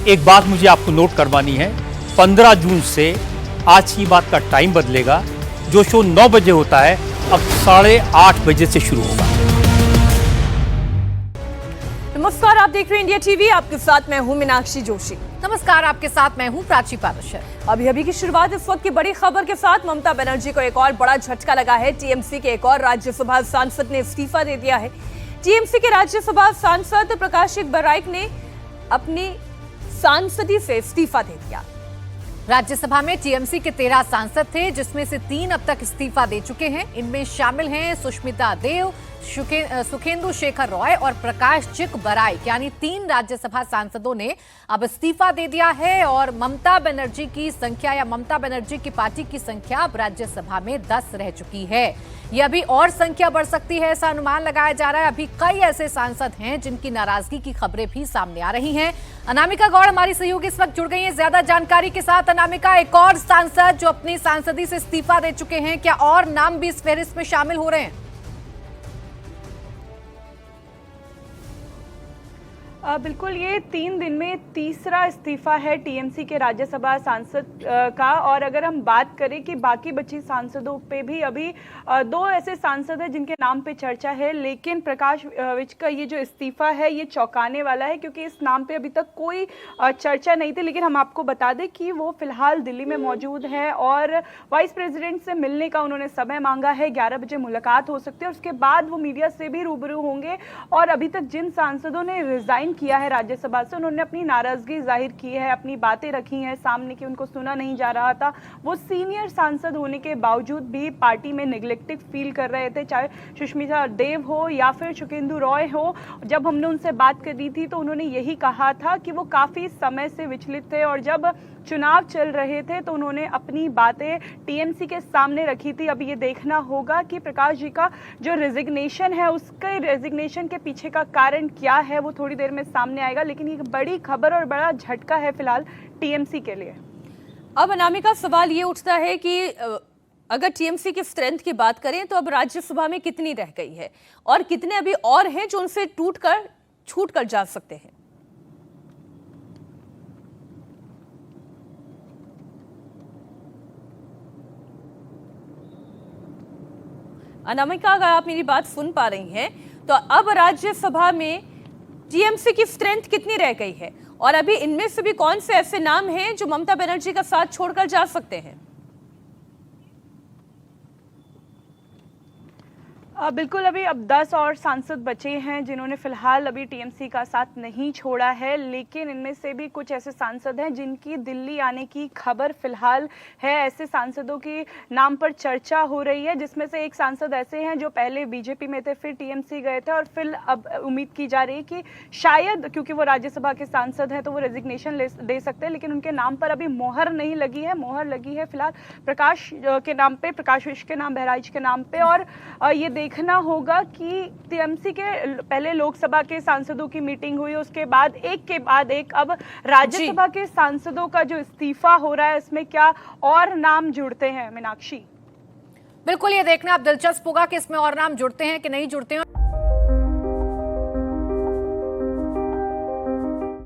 एक बात मुझे आपको नोट करवानी है, 15 जून से आज की बात का टाइम बदलेगा। जो शो 9 बजे होता है अब 8:30 बजे से शुरू होगा। नमस्कार, आप देख रहे हैं इंडिया टीवी। आपके साथ मैं हूं मीनाक्षी जोशी। नमस्कार, आपके साथ मैं हूं प्राची पारशर। अभी की शुरुआत इस वक्त की बड़ी खबर के साथ। ममता बनर्जी को एक और बड़ा झटका लगा है। टीएमसी के एक और राज्यसभा सांसद ने इस्तीफा दे दिया है। टीएमसी के राज्यसभा सांसद प्रकाश बराइक ने अपनी सांसदी से इस्तीफा दे दिया। राज्यसभा में टीएमसी के 13 सांसद थे, जिसमें से 3 अब तक इस्तीफा दे चुके हैं। इनमें शामिल हैं सुष्मिता देव, सुखेंदु शेखर रॉय और प्रकाश बराइक, यानी 3 राज्यसभा सांसदों ने अब इस्तीफा दे दिया है। और ममता बनर्जी की संख्या या ममता बनर्जी की पार्टी की संख्या अब राज्यसभा में 10 रह चुकी है। यह अभी और संख्या बढ़ सकती है, ऐसा अनुमान लगाया जा रहा है। अभी कई ऐसे सांसद हैं जिनकी नाराजगी की खबरें भी सामने आ रही हैं। अनामिका गौड़ हमारी सहयोगी इस वक्त जुड़ गई हैं ज्यादा जानकारी के साथ। अनामिका, एक और सांसद जो अपनी सांसदी से इस्तीफा दे चुके हैं, क्या और नाम भी इस फहरिस्त में शामिल हो रहे हैं? बिल्कुल, ये 3 दिन में तीसरा इस्तीफा है टीएमसी के राज्यसभा सांसद का। और अगर हम बात करें कि बाकी बची सांसदों पे भी अभी 2 ऐसे सांसद हैं जिनके नाम पे चर्चा है, लेकिन प्रकाश विज का ये जो इस्तीफा है ये चौंकाने वाला है, क्योंकि इस नाम पे अभी तक कोई चर्चा नहीं थी। लेकिन हम आपको बता दें कि वो फिलहाल दिल्ली में मौजूद है और वाइस प्रेसिडेंट से मिलने का उन्होंने समय मांगा है। 11 बजे मुलाकात हो सकती है और उसके बाद वो मीडिया से भी रूबरू होंगे। और अभी तक जिन सांसदों ने रिजाइन किया है राज्यसभा से, उन्होंने अपनी नाराजगी जाहिर की है, अपनी बातें रखी हैं सामने कि उनको सुना नहीं जा रहा था। वो सीनियर सांसद होने के बावजूद भी पार्टी में नेग्लेक्टेड फील कर रहे थे, चाहे सुष्मिता देव हो या फिर सुखेंदु रॉय हो। जब हमने उनसे बात करी थी तो उन्होंने यही कहा था कि वो काफी समय से विचलित थे और जब चुनाव चल रहे थे तो उन्होंने अपनी बातें टीएमसी के सामने रखी थी। अब ये देखना होगा कि प्रकाश जी का जो रेजिग्नेशन है, उसके रेजिग्नेशन के पीछे का कारण क्या है, वो थोड़ी देर में सामने आएगा। लेकिन ये बड़ी खबर और बड़ा झटका है फिलहाल टीएमसी के लिए। अब अनामिका, सवाल ये उठता है कि अगर टीएमसी की स्ट्रेंथ की बात करें तो अब राज्यसभा में कितनी रह गई है और कितने अभी और हैं जो उनसे छूट कर जा सकते हैं? अनामिका, अगर आप मेरी बात सुन पा रही हैं तो अब राज्यसभा में टीएमसी की स्ट्रेंथ कितनी रह गई है और अभी इनमें से भी कौन से ऐसे नाम हैं जो ममता बनर्जी का साथ छोड़कर जा सकते हैं? बिल्कुल, अभी अब 10 और सांसद बचे हैं जिन्होंने फिलहाल अभी टीएमसी का साथ नहीं छोड़ा है। लेकिन इनमें से भी कुछ ऐसे सांसद हैं जिनकी दिल्ली आने की खबर फिलहाल है। ऐसे सांसदों के नाम पर चर्चा हो रही है, जिसमें से एक सांसद ऐसे हैं जो पहले बीजेपी में थे, फिर टीएमसी गए थे और फिर अब उम्मीद की जा रही है कि शायद क्योंकि वो राज्यसभा के सांसद हैं तो वो रेजिग्नेशन दे सकते हैं। लेकिन उनके नाम पर अभी मोहर नहीं लगी है। मोहर लगी है फिलहाल प्रकाश के नाम पे, प्रकाश विज के नाम, बहराइच के नाम पे। और ये देखना होगा कि टीएमसी के पहले लोकसभा के सांसदों की मीटिंग हुई, उसके बाद एक के बाद एक अब राज्यसभा के सांसदों का जो इस्तीफा हो रहा है, इसमें क्या और नाम जुड़ते हैं मीनाक्षी? बिल्कुल, ये देखना अब दिलचस्प होगा कि इसमें और नाम जुड़ते हैं कि नहीं जुड़ते हैं।